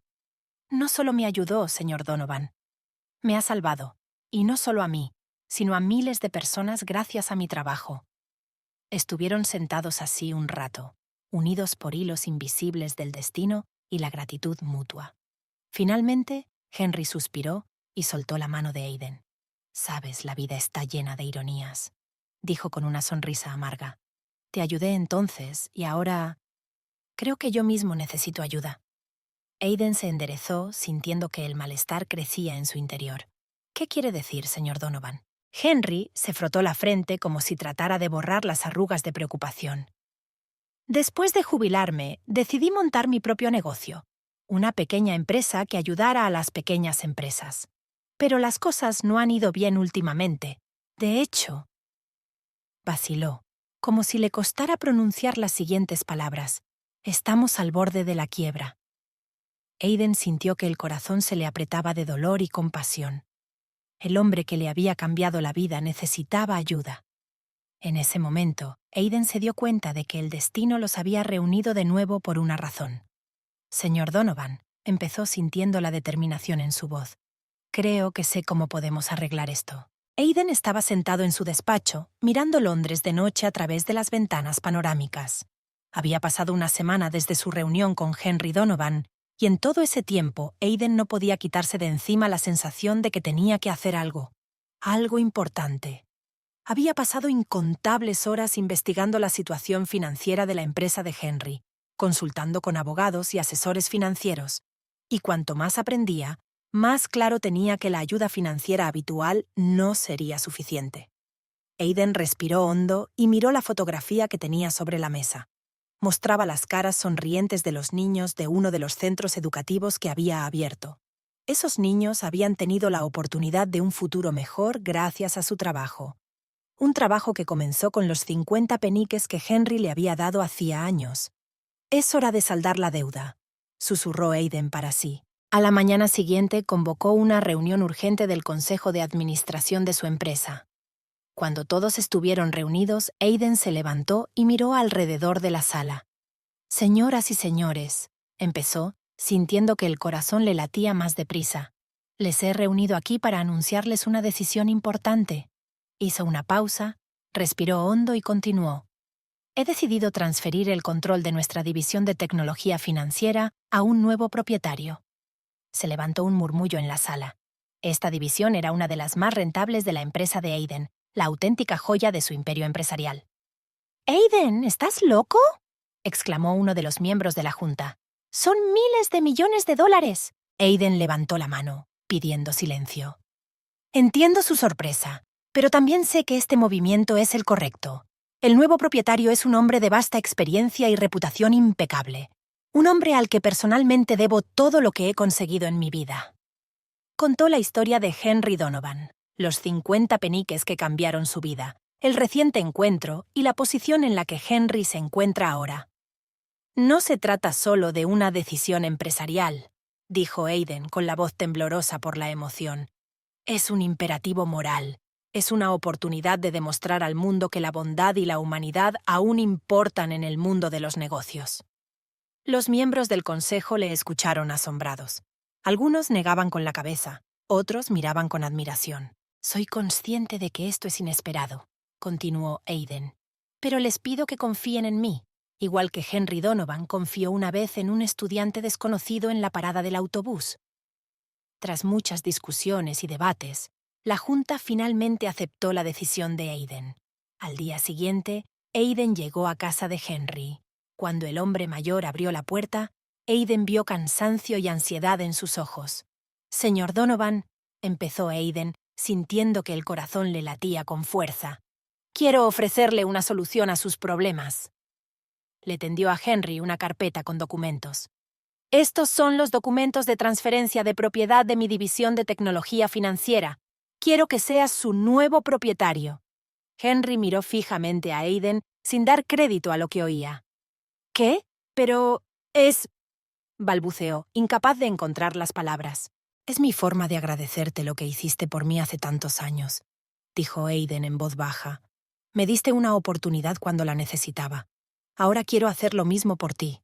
No solo me ayudó, señor Donovan. Me ha salvado, y no solo a mí, sino a miles de personas gracias a mi trabajo. Estuvieron sentados así un rato, unidos por hilos invisibles del destino y la gratitud mutua. Finalmente, Henry suspiró y soltó la mano de Aiden. Sabes, la vida está llena de ironías, dijo con una sonrisa amarga. Te ayudé entonces y ahora... Creo que yo mismo necesito ayuda. Aiden se enderezó, sintiendo que el malestar crecía en su interior. ¿Qué quiere decir, señor Donovan? Henry se frotó la frente como si tratara de borrar las arrugas de preocupación. Después de jubilarme, decidí montar mi propio negocio, una pequeña empresa que ayudara a las pequeñas empresas. Pero las cosas no han ido bien últimamente. De hecho, vaciló, como si le costara pronunciar las siguientes palabras. Estamos al borde de la quiebra. Aiden sintió que el corazón se le apretaba de dolor y compasión. El hombre que le había cambiado la vida necesitaba ayuda. En ese momento, Aiden se dio cuenta de que el destino los había reunido de nuevo por una razón. Señor Donovan, empezó sintiendo la determinación en su voz. Creo que sé cómo podemos arreglar esto. Aiden estaba sentado en su despacho, mirando Londres de noche a través de las ventanas panorámicas. Había pasado una semana desde su reunión con Henry Donovan, y en todo ese tiempo Aiden no podía quitarse de encima la sensación de que tenía que hacer algo importante. Había pasado incontables horas investigando la situación financiera de la empresa de Henry, consultando con abogados y asesores financieros, y cuanto más aprendía, más claro tenía que la ayuda financiera habitual no sería suficiente. Aiden respiró hondo y miró la fotografía que tenía sobre la mesa. Mostraba las caras sonrientes de los niños de uno de los centros educativos que había abierto. Esos niños habían tenido la oportunidad de un futuro mejor gracias a su trabajo. Un trabajo que comenzó con los 50 peniques que Henry le había dado hacía años. «Es hora de saldar la deuda», susurró Aiden para sí. A la mañana siguiente convocó una reunión urgente del consejo de administración de su empresa. Cuando todos estuvieron reunidos, Aiden se levantó y miró alrededor de la sala. «Señoras y señores», empezó, sintiendo que el corazón le latía más deprisa. «Les he reunido aquí para anunciarles una decisión importante». Hizo una pausa, respiró hondo y continuó. «He decidido transferir el control de nuestra división de tecnología financiera a un nuevo propietario». Se levantó un murmullo en la sala. Esta división era una de las más rentables de la empresa de Aiden, la auténtica joya de su imperio empresarial. «Aiden, ¿estás loco?», exclamó uno de los miembros de la junta. «Son miles de millones de dólares». Aiden levantó la mano, pidiendo silencio. «Entiendo su sorpresa, pero también sé que este movimiento es el correcto. El nuevo propietario es un hombre de vasta experiencia y reputación impecable. Un hombre al que personalmente debo todo lo que he conseguido en mi vida». Contó la historia de Henry Donovan, los 50 peniques que cambiaron su vida, el reciente encuentro y la posición en la que Henry se encuentra ahora. «No se trata solo de una decisión empresarial», dijo Aiden con la voz temblorosa por la emoción. «Es un imperativo moral. Es una oportunidad de demostrar al mundo que la bondad y la humanidad aún importan en el mundo de los negocios». Los miembros del consejo le escucharon asombrados. Algunos negaban con la cabeza, otros miraban con admiración. «Soy consciente de que esto es inesperado», continuó Aiden. «Pero les pido que confíen en mí, igual que Henry Donovan confió una vez en un estudiante desconocido en la parada del autobús». Tras muchas discusiones y debates, la junta finalmente aceptó la decisión de Aiden. Al día siguiente, Aiden llegó a casa de Henry. Cuando el hombre mayor abrió la puerta, Aiden vio cansancio y ansiedad en sus ojos. «Señor Donovan», empezó Aiden, sintiendo que el corazón le latía con fuerza. «Quiero ofrecerle una solución a sus problemas». Le tendió a Henry una carpeta con documentos. «Estos son los documentos de transferencia de propiedad de mi división de tecnología financiera. Quiero que seas su nuevo propietario». Henry miró fijamente a Aiden sin dar crédito a lo que oía. «¿Qué? Pero es...», balbuceó, incapaz de encontrar las palabras. «Es mi forma de agradecerte lo que hiciste por mí hace tantos años», dijo Aiden en voz baja. «Me diste una oportunidad cuando la necesitaba. Ahora quiero hacer lo mismo por ti».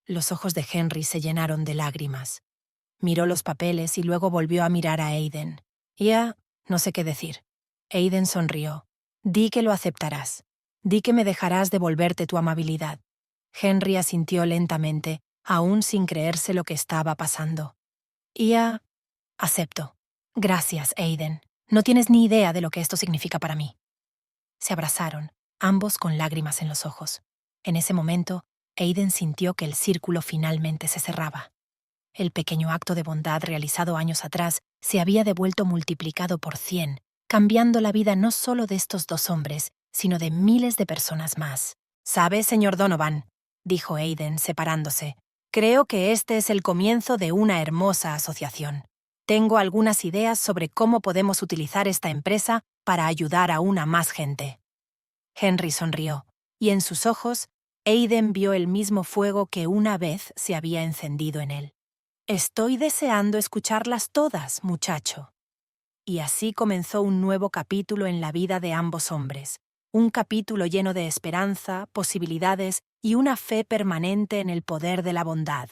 Los ojos de Henry se llenaron de lágrimas. Miró los papeles y luego volvió a mirar a Aiden. «Ya, no sé qué decir». Aiden sonrió. «Di que lo aceptarás. Di que me dejarás devolverte tu amabilidad». Henry asintió lentamente, aún sin creerse lo que estaba pasando. «Ya, acepto. Gracias, Aiden. No tienes ni idea de lo que esto significa para mí». Se abrazaron, ambos con lágrimas en los ojos. En ese momento, Aiden sintió que el círculo finalmente se cerraba. El pequeño acto de bondad realizado años atrás se había devuelto multiplicado por 100, cambiando la vida no solo de estos dos hombres, sino de miles de personas más. «¿Sabe, señor Donovan?», dijo Aiden, separándose. «Creo que este es el comienzo de una hermosa asociación. Tengo algunas ideas sobre cómo podemos utilizar esta empresa para ayudar a una más gente». Henry sonrió, y en sus ojos, Aiden vio el mismo fuego que una vez se había encendido en él. «Estoy deseando escucharlas todas, muchacho». Y así comenzó un nuevo capítulo en la vida de ambos hombres, un capítulo lleno de esperanza, posibilidades y una fe permanente en el poder de la bondad.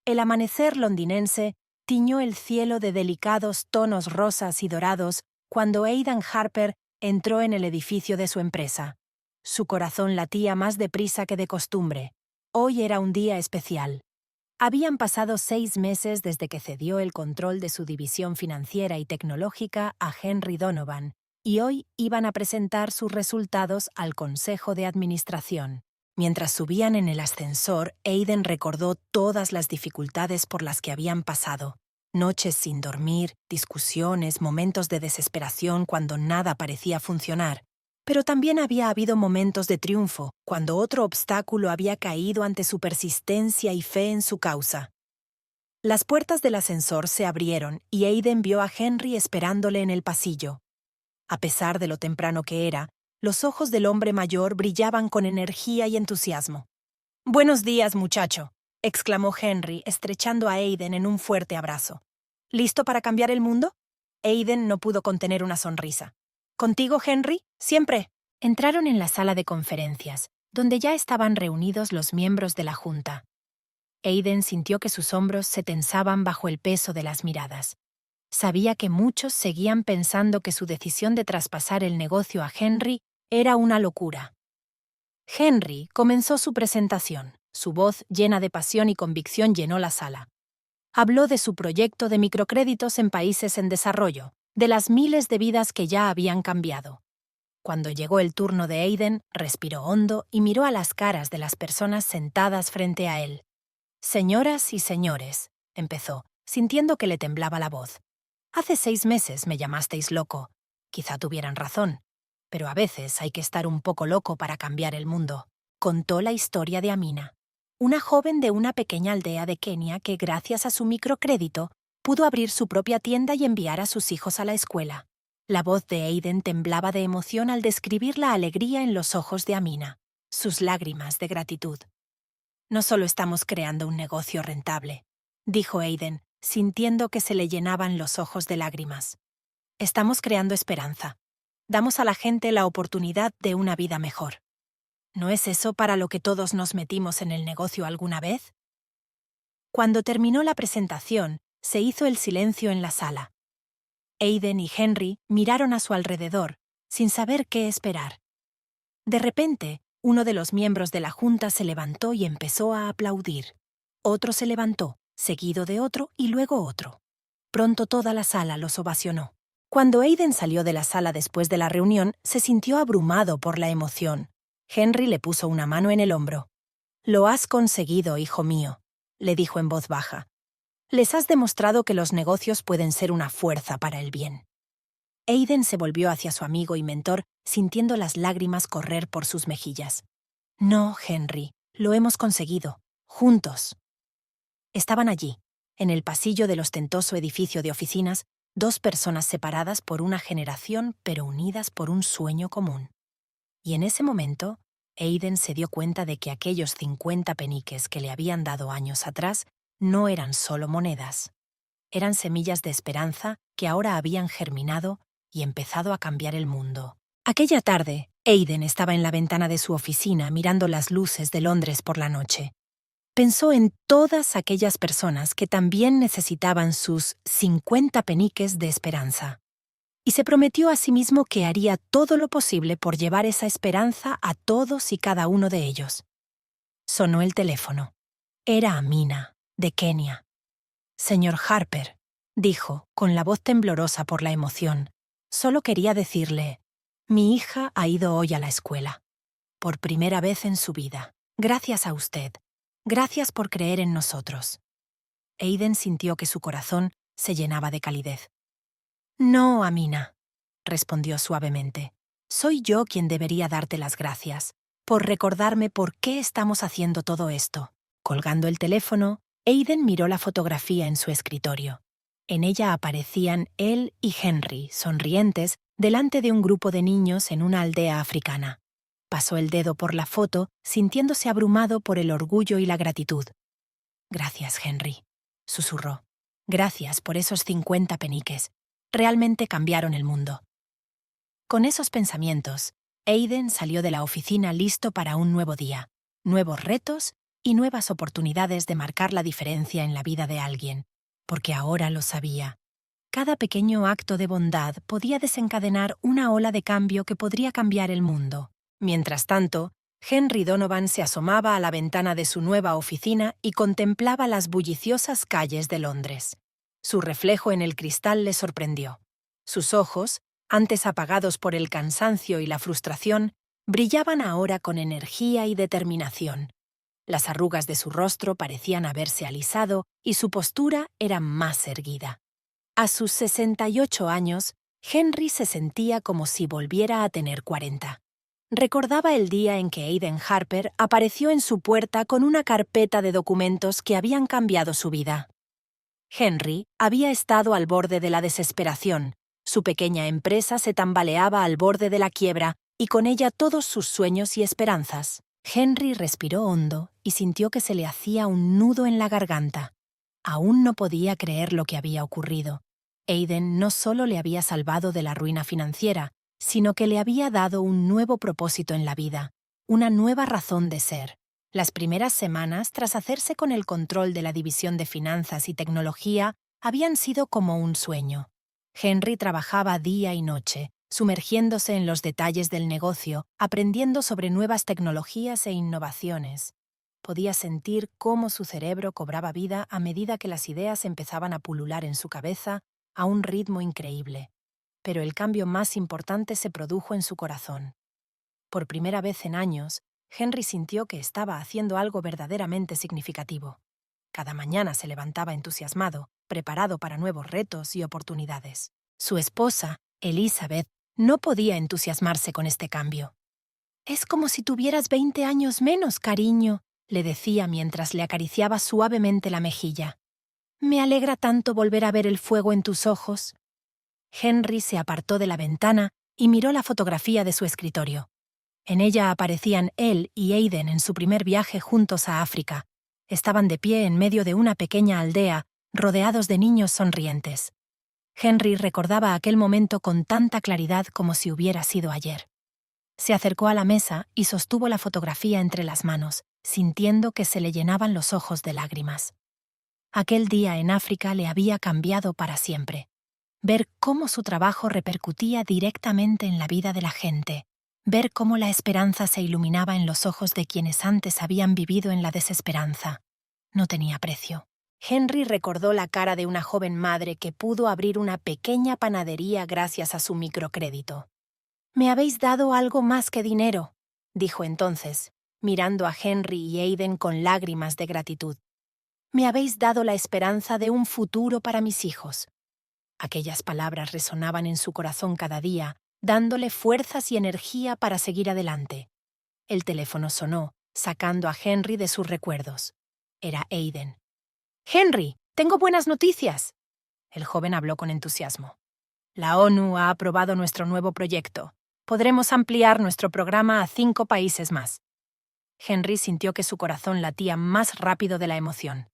El amanecer londinense tiñó el cielo de delicados tonos rosas y dorados cuando Aidan Harper entró en el edificio de su empresa. Su corazón latía más deprisa que de costumbre. Hoy era un día especial. Habían pasado 6 meses desde que cedió el control de su división financiera y tecnológica a Henry Donovan, y hoy iban a presentar sus resultados al Consejo de Administración. Mientras subían en el ascensor, Aidan recordó todas las dificultades por las que habían pasado. Noches sin dormir, discusiones, momentos de desesperación cuando nada parecía funcionar. Pero también había habido momentos de triunfo, cuando otro obstáculo había caído ante su persistencia y fe en su causa. Las puertas del ascensor se abrieron y Aidan vio a Henry esperándole en el pasillo. A pesar de lo temprano que era, los ojos del hombre mayor brillaban con energía y entusiasmo. «Buenos días, muchacho», exclamó Henry, estrechando a Aidan en un fuerte abrazo. «¿Listo para cambiar el mundo?» Aidan no pudo contener una sonrisa. «¿Contigo, Henry? Siempre». Entraron en la sala de conferencias, donde ya estaban reunidos los miembros de la junta. Aidan sintió que sus hombros se tensaban bajo el peso de las miradas. Sabía que muchos seguían pensando que su decisión de traspasar el negocio a Henry era una locura. Henry comenzó su presentación. Su voz, llena de pasión y convicción, llenó la sala. Habló de su proyecto de microcréditos en países en desarrollo, de las miles de vidas que ya habían cambiado. Cuando llegó el turno de Aidan, respiró hondo y miró a las caras de las personas sentadas frente a él. «Señoras y señores», empezó, sintiendo que le temblaba la voz. «Hace 6 meses me llamasteis loco. Quizá tuvieran razón. Pero a veces hay que estar un poco loco para cambiar el mundo». Contó la historia de Amina, una joven de una pequeña aldea de Kenia que, gracias a su microcrédito, pudo abrir su propia tienda y enviar a sus hijos a la escuela. La voz de Aidan temblaba de emoción al describir la alegría en los ojos de Amina, sus lágrimas de gratitud. «No solo estamos creando un negocio rentable», dijo Aidan, sintiendo que se le llenaban los ojos de lágrimas. «Estamos creando esperanza. Damos a la gente la oportunidad de una vida mejor. ¿No es eso para lo que todos nos metimos en el negocio alguna vez?» Cuando terminó la presentación, se hizo el silencio en la sala. Aidan y Henry miraron a su alrededor, sin saber qué esperar. De repente, uno de los miembros de la junta se levantó y empezó a aplaudir. Otro se levantó, seguido de otro y luego otro. Pronto toda la sala los ovacionó. Cuando Aidan salió de la sala después de la reunión, se sintió abrumado por la emoción. Henry le puso una mano en el hombro. «Lo has conseguido, hijo mío», le dijo en voz baja. «Les has demostrado que los negocios pueden ser una fuerza para el bien». Aidan se volvió hacia su amigo y mentor, sintiendo las lágrimas correr por sus mejillas. «No, Henry, lo hemos conseguido. Juntos». Estaban allí, en el pasillo del ostentoso edificio de oficinas, 2 personas separadas por una generación pero unidas por un sueño común. Y en ese momento, Aidan se dio cuenta de que aquellos 50 peniques que le habían dado años atrás no eran solo monedas. Eran semillas de esperanza que ahora habían germinado y empezado a cambiar el mundo. Aquella tarde, Aidan estaba en la ventana de su oficina mirando las luces de Londres por la noche. Pensó en todas aquellas personas que también necesitaban sus 50 peniques de esperanza. Y se prometió a sí mismo que haría todo lo posible por llevar esa esperanza a todos y cada uno de ellos. Sonó el teléfono. Era Amina, de Kenia. «Señor Harper», dijo, con la voz temblorosa por la emoción. «Solo quería decirle, mi hija ha ido hoy a la escuela. Por primera vez en su vida. Gracias a usted. Gracias por creer en nosotros». Aidan sintió que su corazón se llenaba de calidez. «No, Amina», respondió suavemente. «Soy yo quien debería darte las gracias, por recordarme por qué estamos haciendo todo esto». Colgando el teléfono, Aidan miró la fotografía en su escritorio. En ella aparecían él y Henry, sonrientes, delante de un grupo de niños en una aldea africana. Pasó el dedo por la foto, sintiéndose abrumado por el orgullo y la gratitud. «Gracias, Henry», susurró. «Gracias por esos 50 peniques. Realmente cambiaron el mundo». Con esos pensamientos, Aidan salió de la oficina listo para un nuevo día, nuevos retos y nuevas oportunidades de marcar la diferencia en la vida de alguien. porque ahora lo sabía. Cada pequeño acto de bondad podía desencadenar una ola de cambio que podría cambiar el mundo. Mientras tanto, Henry Donovan se asomaba a la ventana de su nueva oficina y contemplaba las bulliciosas calles de Londres. Su reflejo en el cristal le sorprendió. Sus ojos, antes apagados por el cansancio y la frustración, brillaban ahora con energía y determinación. Las arrugas de su rostro parecían haberse alisado y su postura era más erguida. A sus 68 años, Henry se sentía como si volviera a tener 40. Recordaba el día en que Aiden Harper apareció en su puerta con una carpeta de documentos que habían cambiado su vida. Henry había estado al borde de la desesperación. Su pequeña empresa se tambaleaba al borde de la quiebra y con ella todos sus sueños y esperanzas. Henry respiró hondo y sintió que se le hacía un nudo en la garganta. Aún no podía creer lo que había ocurrido. Aiden no solo le había salvado de la ruina financiera, sino que le había dado un nuevo propósito en la vida, una nueva razón de ser. Las primeras semanas, tras hacerse con el control de la división de finanzas y tecnología, habían sido como un sueño. Henry trabajaba día y noche, sumergiéndose en los detalles del negocio, aprendiendo sobre nuevas tecnologías e innovaciones. Podía sentir cómo su cerebro cobraba vida a medida que las ideas empezaban a pulular en su cabeza a un ritmo increíble. Pero el cambio más importante se produjo en su corazón. Por primera vez en años, Henry sintió que estaba haciendo algo verdaderamente significativo. Cada mañana se levantaba entusiasmado, preparado para nuevos retos y oportunidades. Su esposa, Elizabeth, no podía entusiasmarse con este cambio. «Es como si tuvieras 20 años menos, cariño», le decía mientras le acariciaba suavemente la mejilla. «Me alegra tanto volver a ver el fuego en tus ojos». Henry se apartó de la ventana y miró la fotografía de su escritorio. En ella aparecían él y Aiden en su primer viaje juntos a África. Estaban de pie en medio de una pequeña aldea, rodeados de niños sonrientes. Henry recordaba aquel momento con tanta claridad como si hubiera sido ayer. Se acercó a la mesa y sostuvo la fotografía entre las manos, sintiendo que se le llenaban los ojos de lágrimas. Aquel día en África le había cambiado para siempre. Ver cómo su trabajo repercutía directamente en la vida de la gente. Ver cómo la esperanza se iluminaba en los ojos de quienes antes habían vivido en la desesperanza. No tenía precio. Henry recordó la cara de una joven madre que pudo abrir una pequeña panadería gracias a su microcrédito. «Me habéis dado algo más que dinero», dijo entonces, mirando a Henry y Aiden con lágrimas de gratitud. «Me habéis dado la esperanza de un futuro para mis hijos». Aquellas palabras resonaban en su corazón cada día, dándole fuerzas y energía para seguir adelante. El teléfono sonó, sacando a Henry de sus recuerdos. Era Aiden. «Henry, tengo buenas noticias». El joven habló con entusiasmo. «La ONU ha aprobado nuestro nuevo proyecto. Podremos ampliar nuestro programa a 5 países más». Henry sintió que su corazón latía más rápido de la emoción.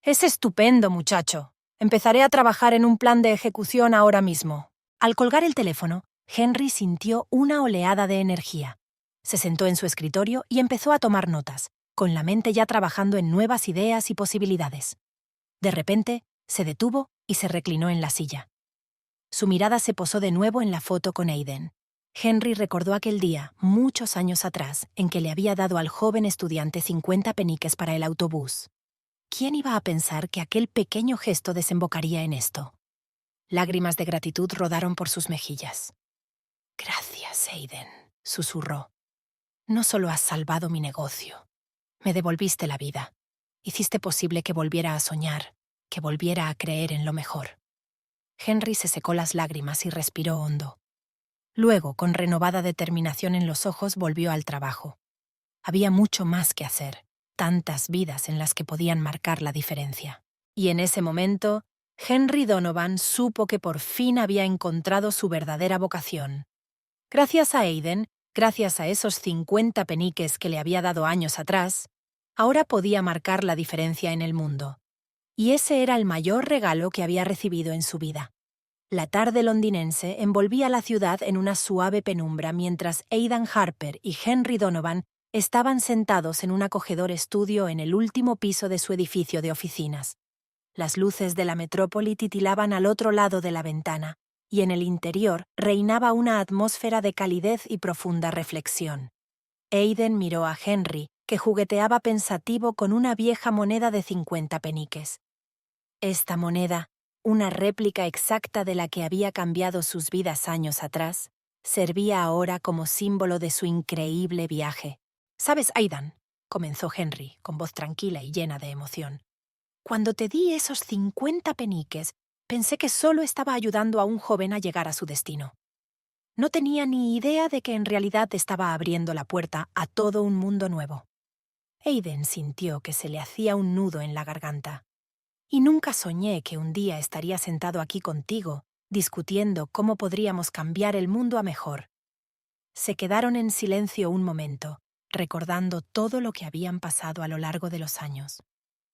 «Es estupendo, muchacho. Empezaré a trabajar en un plan de ejecución ahora mismo». Al colgar el teléfono, Henry sintió una oleada de energía. Se sentó en su escritorio y empezó a tomar notas, con la mente ya trabajando en nuevas ideas y posibilidades. De repente, se detuvo y se reclinó en la silla. Su mirada se posó de nuevo en la foto con Aiden. Henry recordó aquel día, muchos años atrás, en que le había dado al joven estudiante 50 peniques para el autobús. ¿Quién iba a pensar que aquel pequeño gesto desembocaría en esto? Lágrimas de gratitud rodaron por sus mejillas. «Gracias, Aiden», susurró. «No solo has salvado mi negocio, me devolviste la vida. Hiciste posible que volviera a soñar, que volviera a creer en lo mejor». Henry se secó las lágrimas y respiró hondo. Luego, con renovada determinación en los ojos, volvió al trabajo. Había mucho más que hacer, tantas vidas en las que podían marcar la diferencia. Y en ese momento, Henry Donovan supo que por fin había encontrado su verdadera vocación. Gracias a Aiden, gracias a esos 50 peniques que le había dado años atrás, ahora podía marcar la diferencia en el mundo. Y ese era el mayor regalo que había recibido en su vida. La tarde londinense envolvía la ciudad en una suave penumbra mientras Aiden Harper y Henry Donovan estaban sentados en un acogedor estudio en el último piso de su edificio de oficinas. Las luces de la metrópoli titilaban al otro lado de la ventana, y en el interior reinaba una atmósfera de calidez y profunda reflexión. Aiden miró a Henry, que jugueteaba pensativo con una vieja moneda de 50 peniques. Esta moneda, una réplica exacta de la que había cambiado sus vidas años atrás, servía ahora como símbolo de su increíble viaje. «¿Sabes, Aidan?», comenzó Henry, con voz tranquila y llena de emoción. «Cuando te di esos 50 peniques, pensé que solo estaba ayudando a un joven a llegar a su destino. No tenía ni idea de que en realidad estaba abriendo la puerta a todo un mundo nuevo». Aiden sintió que se le hacía un nudo en la garganta. «Y nunca soñé que un día estaría sentado aquí contigo, discutiendo cómo podríamos cambiar el mundo a mejor». Se quedaron en silencio un momento, recordando todo lo que habían pasado a lo largo de los años.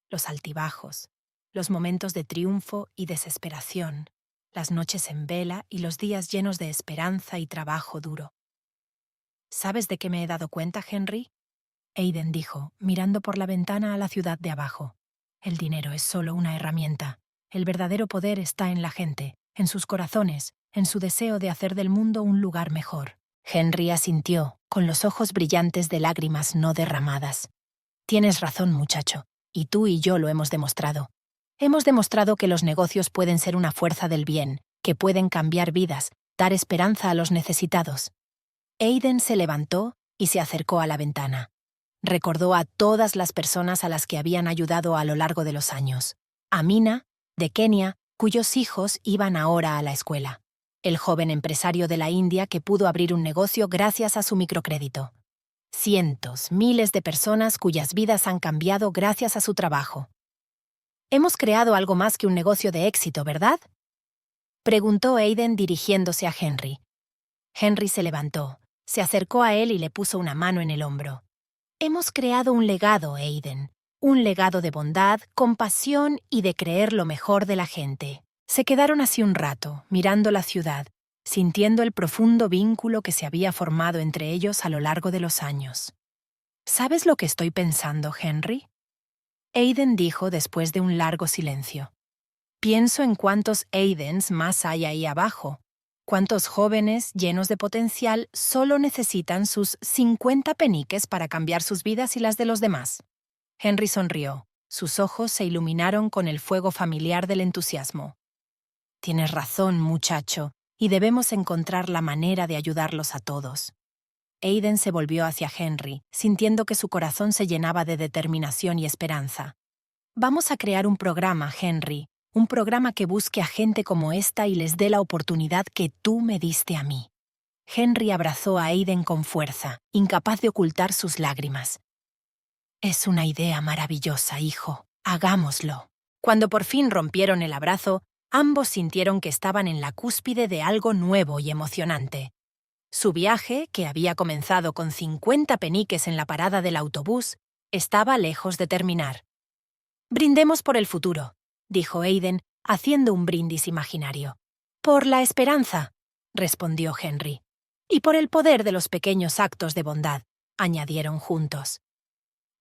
Los altibajos, los momentos de triunfo y desesperación, las noches en vela y los días llenos de esperanza y trabajo duro. «¿Sabes de qué me he dado cuenta, Henry?», Aiden dijo, mirando por la ventana a la ciudad de abajo. «El dinero es solo una herramienta. El verdadero poder está en la gente, en sus corazones, en su deseo de hacer del mundo un lugar mejor». Henry asintió, con los ojos brillantes de lágrimas no derramadas. «Tienes razón, muchacho, y tú y yo lo hemos demostrado. Hemos demostrado que los negocios pueden ser una fuerza del bien, que pueden cambiar vidas, dar esperanza a los necesitados». Aiden se levantó y se acercó a la ventana. Recordó a todas las personas a las que habían ayudado a lo largo de los años. A Mina, de Kenia, cuyos hijos iban ahora a la escuela. El joven empresario de la India que pudo abrir un negocio gracias a su microcrédito. Cientos, miles de personas cuyas vidas han cambiado gracias a su trabajo. «Hemos creado algo más que un negocio de éxito, ¿verdad?», preguntó Aiden dirigiéndose a Henry. Henry se levantó, se acercó a él y le puso una mano en el hombro. «Hemos creado un legado, Aiden. Un legado de bondad, compasión y de creer lo mejor de la gente». Se quedaron así un rato, mirando la ciudad, sintiendo el profundo vínculo que se había formado entre ellos a lo largo de los años. «¿Sabes lo que estoy pensando, Henry?», Aiden dijo después de un largo silencio. «Pienso en cuántos Aidens más hay ahí abajo. Cuántos jóvenes llenos de potencial solo necesitan sus 50 peniques para cambiar sus vidas y las de los demás». Henry sonrió. Sus ojos se iluminaron con el fuego familiar del entusiasmo. «Tienes razón, muchacho, y debemos encontrar la manera de ayudarlos a todos». Aiden se volvió hacia Henry, sintiendo que su corazón se llenaba de determinación y esperanza. «Vamos a crear un programa, Henry, un programa que busque a gente como esta y les dé la oportunidad que tú me diste a mí». Henry abrazó a Aiden con fuerza, incapaz de ocultar sus lágrimas. «Es una idea maravillosa, hijo. Hagámoslo». Cuando por fin rompieron el abrazo, ambos sintieron que estaban en la cúspide de algo nuevo y emocionante. Su viaje, que había comenzado con 50 peniques en la parada del autobús, estaba lejos de terminar. «Brindemos por el futuro», dijo Aiden, haciendo un brindis imaginario. «Por la esperanza», respondió Henry. «Y por el poder de los pequeños actos de bondad», añadieron juntos.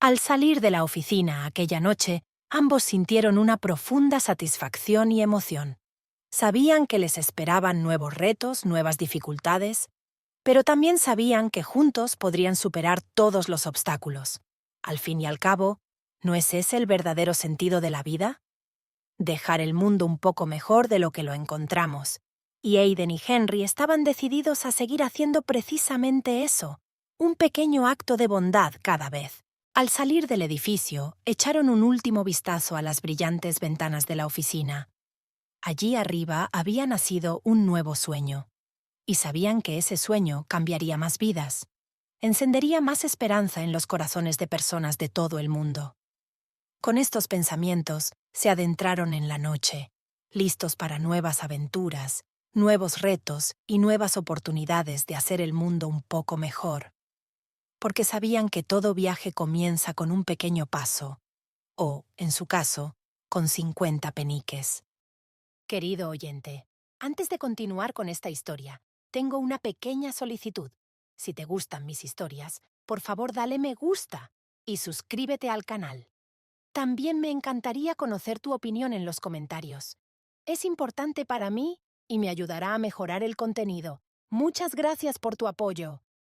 Al salir de la oficina aquella noche, ambos sintieron una profunda satisfacción y emoción. Sabían que les esperaban nuevos retos, nuevas dificultades, pero también sabían que juntos podrían superar todos los obstáculos. Al fin y al cabo, ¿no es ese el verdadero sentido de la vida? Dejar el mundo un poco mejor de lo que lo encontramos. Y Aiden y Henry estaban decididos a seguir haciendo precisamente eso, un pequeño acto de bondad cada vez. Al salir del edificio, echaron un último vistazo a las brillantes ventanas de la oficina. Allí arriba había nacido un nuevo sueño. Y sabían que ese sueño cambiaría más vidas. Encendería más esperanza en los corazones de personas de todo el mundo. Con estos pensamientos, se adentraron en la noche, listos para nuevas aventuras, nuevos retos y nuevas oportunidades de hacer el mundo un poco mejor. Porque sabían que todo viaje comienza con un pequeño paso, o, en su caso, con 50 peniques. Querido oyente, antes de continuar con esta historia, tengo una pequeña solicitud. Si te gustan mis historias, por favor dale me gusta y suscríbete al canal. También me encantaría conocer tu opinión en los comentarios. Es importante para mí y me ayudará a mejorar el contenido. Muchas gracias por tu apoyo.